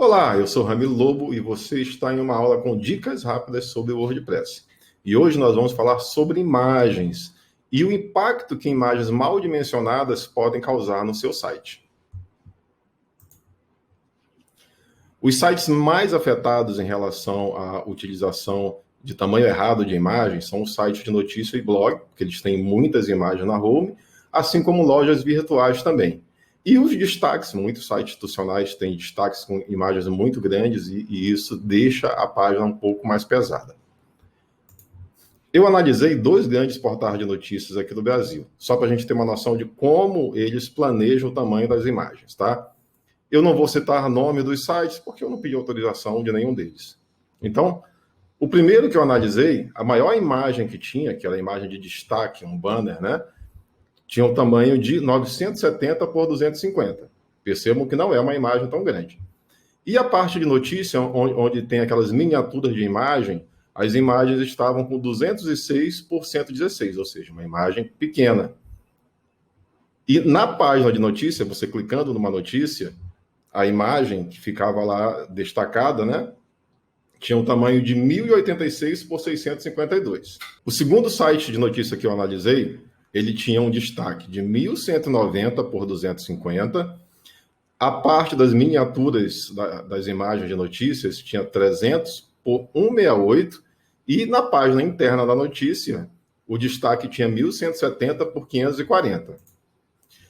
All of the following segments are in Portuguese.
Olá, eu sou Ramiro Lobo e você está em uma aula com dicas rápidas sobre o WordPress. E hoje nós vamos falar sobre imagens e o impacto que imagens mal dimensionadas podem causar no seu site. Os sites mais afetados em relação à utilização de tamanho errado de imagens são os sites de notícia e blog, porque eles têm muitas imagens na home, assim como lojas virtuais também. E os destaques, muitos sites institucionais têm destaques com imagens muito grandes e isso deixa a página um pouco mais pesada. Eu analisei 2 grandes portais de notícias aqui do Brasil, só para a gente ter uma noção de como eles planejam o tamanho das imagens, tá? Eu não vou citar nome dos sites, porque eu não pedi autorização de nenhum deles. Então, o primeiro que eu analisei, a maior imagem que tinha, que era a imagem de destaque, um banner, né? Tinha um tamanho de 970 por 250. Percebam que não é uma imagem tão grande. E a parte de notícia, onde tem aquelas miniaturas de imagem, as imagens estavam com 206 por 116, ou seja, uma imagem pequena. E na página de notícia, você clicando numa notícia, a imagem que ficava lá destacada, né? Tinha um tamanho de 1086 por 652. O segundo site de notícia que eu analisei, ele tinha um destaque de 1190 por 250. A parte das miniaturas das imagens de notícias tinha 300 por 168. E na página interna da notícia, o destaque tinha 1170 por 540.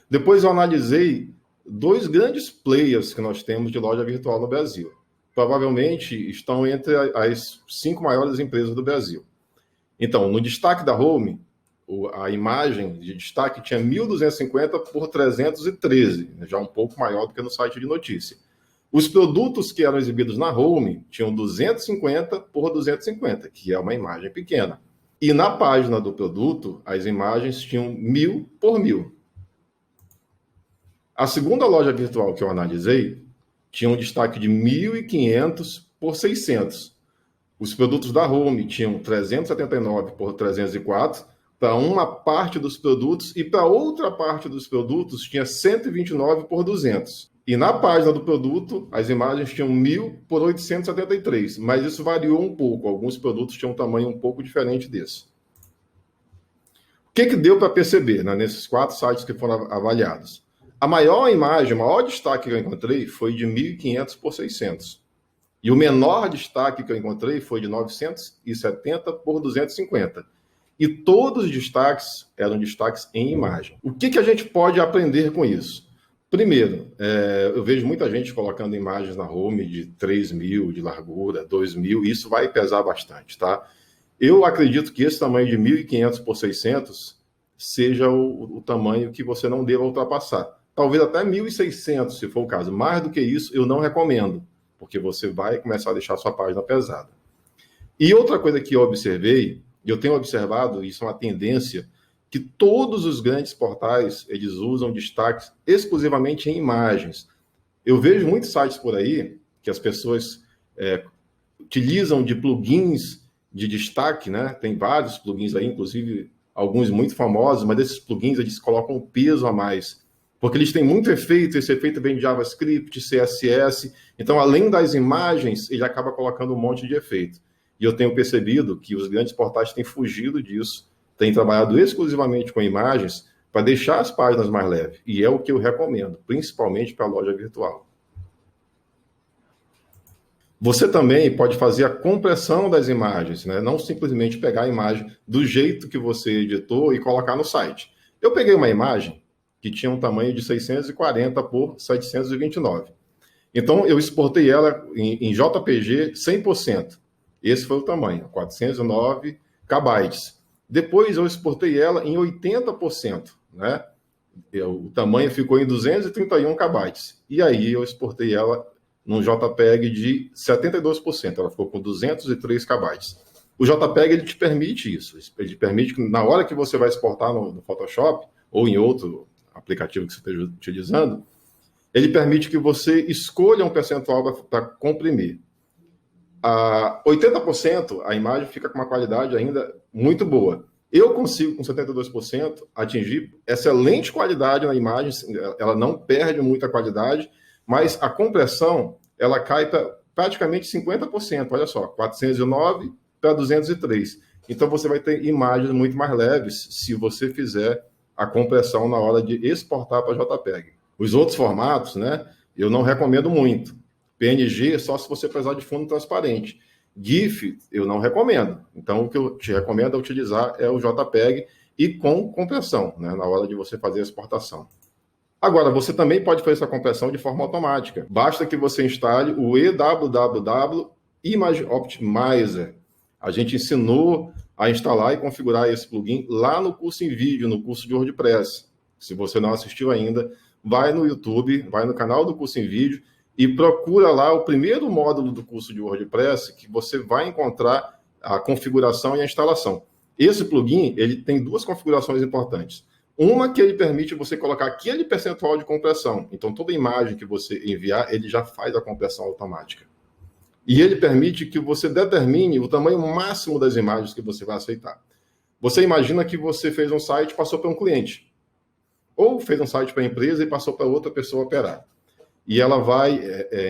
Depois eu analisei 2 grandes players que nós temos de loja virtual no Brasil. Provavelmente estão entre as 5 maiores empresas do Brasil. Então, no destaque da home, a imagem de destaque tinha 1250 por 313, já um pouco maior do que no site de notícia. Os produtos que eram exibidos na home tinham 250 por 250, que é uma imagem pequena. E na página do produto, as imagens tinham 1000 por 1000. A segunda loja virtual que eu analisei tinha um destaque de 1500 por 600. Os produtos da home tinham 379 por 304 para uma parte dos produtos e para outra parte dos produtos tinha 129 por 200. E na página do produto, as imagens tinham 1000 por 873, mas isso variou um pouco. Alguns produtos tinham um tamanho um pouco diferente desse. O que deu para perceber, né, nesses 4 sites que foram avaliados? A maior imagem, o maior destaque que eu encontrei foi de 1500 por 600. E o menor destaque que eu encontrei foi de 970 por 250. E todos os destaques eram destaques em imagem. O que a gente pode aprender com isso? Primeiro, eu vejo muita gente colocando imagens na home de 3.000 de largura, 2.000, e isso vai pesar bastante, tá? Eu acredito que esse tamanho de 1.500 por 600 seja o tamanho que você não deva ultrapassar. Talvez até 1.600, se for o caso. Mais do que isso, eu não recomendo, porque você vai começar a deixar a sua página pesada. E outra coisa que eu observei, e eu tenho observado, isso é uma tendência, que todos os grandes portais, eles usam destaques exclusivamente em imagens. Eu vejo muitos sites por aí que as pessoas utilizam de plugins de destaque, né? Tem vários plugins aí, inclusive alguns muito famosos, mas esses plugins eles colocam um peso a mais, porque eles têm muito efeito, esse efeito vem de JavaScript, CSS, então além das imagens, ele acaba colocando um monte de efeito. E eu tenho percebido que os grandes portais têm fugido disso, têm trabalhado exclusivamente com imagens para deixar as páginas mais leves. E é o que eu recomendo, principalmente para a loja virtual. Você também pode fazer a compressão das imagens, né? Não simplesmente pegar a imagem do jeito que você editou e colocar no site. Eu peguei uma imagem que tinha um tamanho de 640 por 729. Então, eu exportei ela em JPG 100%. Esse foi o tamanho, 409 KB. Depois, eu exportei ela em 80%, né? O tamanho ficou em 231 KB. E aí, eu exportei ela num JPEG de 72%. Ela ficou com 203 KB. O JPEG, ele te permite isso. Ele permite que, na hora que você vai exportar no Photoshop, ou em outro aplicativo que você esteja utilizando, ele permite que você escolha um percentual para comprimir. A 80%, a imagem fica com uma qualidade ainda muito boa. Eu consigo, com 72%, atingir excelente qualidade na imagem, ela não perde muita qualidade, mas a compressão, ela cai para praticamente 50%. Olha só, 409 para 203. Então, você vai ter imagens muito mais leves se você fizer a compressão na hora de exportar para JPEG. Os outros formatos, né, eu não recomendo muito. PNG só se você precisar de fundo transparente. GIF eu não recomendo. Então, o que eu te recomendo utilizar é o JPEG e com compressão, né, na hora de você fazer a exportação. Agora, você também pode fazer essa compressão de forma automática. Basta que você instale o EWWW Image Optimizer. A gente ensinou a instalar e configurar esse plugin lá no curso em vídeo, no curso de WordPress. Se você não assistiu ainda, vai no YouTube, vai no canal do curso em vídeo e procura lá o primeiro módulo do curso de WordPress que você vai encontrar a configuração e a instalação. Esse plugin, ele tem duas configurações importantes. Uma que ele permite você colocar aquele percentual de compressão. Então, toda imagem que você enviar, ele já faz a compressão automática. E ele permite que você determine o tamanho máximo das imagens que você vai aceitar. Você imagina que você fez um site e passou para um cliente. Ou fez um site para a empresa e passou para outra pessoa operar. E ela vai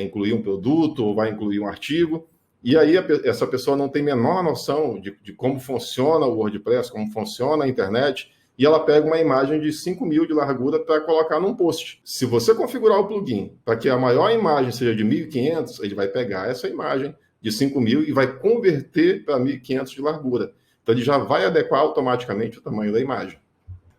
incluir um produto ou vai incluir um artigo. E aí essa pessoa não tem a menor noção de como funciona o WordPress, como funciona a internet. E ela pega uma imagem de 5.000 de largura para colocar num post. Se você configurar o plugin para que a maior imagem seja de 1.500, ele vai pegar essa imagem de 5.000 e vai converter para 1.500 de largura. Então, ele já vai adequar automaticamente o tamanho da imagem.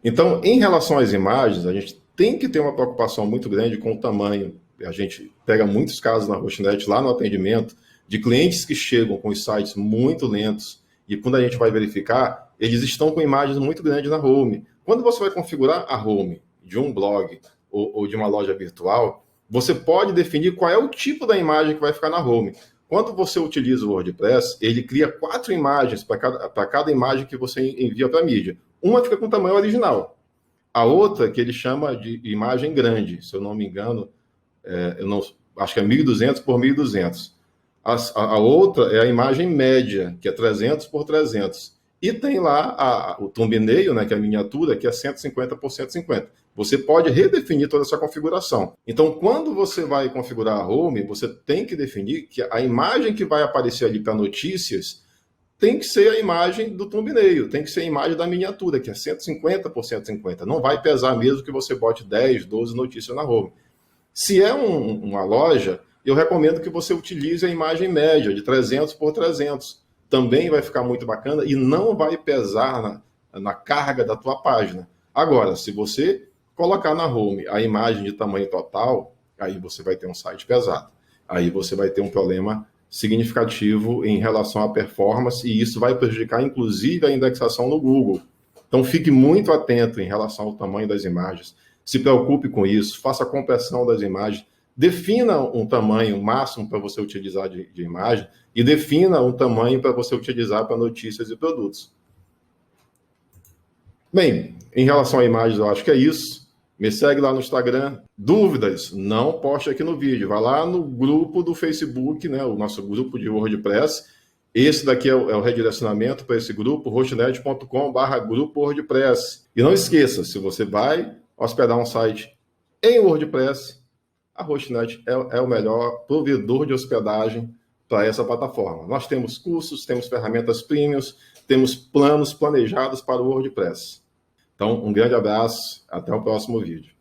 Então, em relação às imagens, a gente tem que ter uma preocupação muito grande com o tamanho. A gente pega muitos casos na Hostnet, lá no atendimento, de clientes que chegam com os sites muito lentos e quando a gente vai verificar, eles estão com imagens muito grandes na home. Quando você vai configurar a home de um blog ou de uma loja virtual, você pode definir qual é o tipo da imagem que vai ficar na home. Quando você utiliza o WordPress, ele cria 4 imagens para cada imagem que você envia para a mídia. Uma fica com o tamanho original. A outra, que ele chama de imagem grande, se eu não me engano, acho que é 1.200 por 1.200. A outra é a imagem média, que é 300 por 300. E tem lá o thumbnail, né, que é a miniatura, que é 150 por 150. Você pode redefinir toda essa configuração. Então, quando você vai configurar a home, você tem que definir que a imagem que vai aparecer ali para notícias tem que ser a imagem do thumbnail, tem que ser a imagem da miniatura, que é 150 por 150. Não vai pesar mesmo que você bote 10, 12 notícias na home. Se é uma loja, eu recomendo que você utilize a imagem média, de 300 por 300. Também vai ficar muito bacana e não vai pesar na carga da tua página. Agora, se você colocar na home a imagem de tamanho total, aí você vai ter um site pesado. Aí você vai ter um problema significativo em relação à performance e isso vai prejudicar, inclusive, a indexação no Google. Então, fique muito atento em relação ao tamanho das imagens. Se preocupe com isso, faça a compressão das imagens, defina um tamanho máximo para você utilizar de imagem e defina um tamanho para você utilizar para notícias e produtos. Bem, em relação a imagens, eu acho que é isso. Me segue lá no Instagram. Dúvidas? Não poste aqui no vídeo. Vai lá no grupo do Facebook, né, o nosso grupo de WordPress. Esse daqui é o redirecionamento para esse grupo, hostnet.com/grupo WordPress. E não esqueça, se você vai hospedar um site em WordPress, a Hostnet é o melhor provedor de hospedagem para essa plataforma. Nós temos cursos, temos ferramentas premiums, temos planos planejados para o WordPress. Então, um grande abraço, até o próximo vídeo.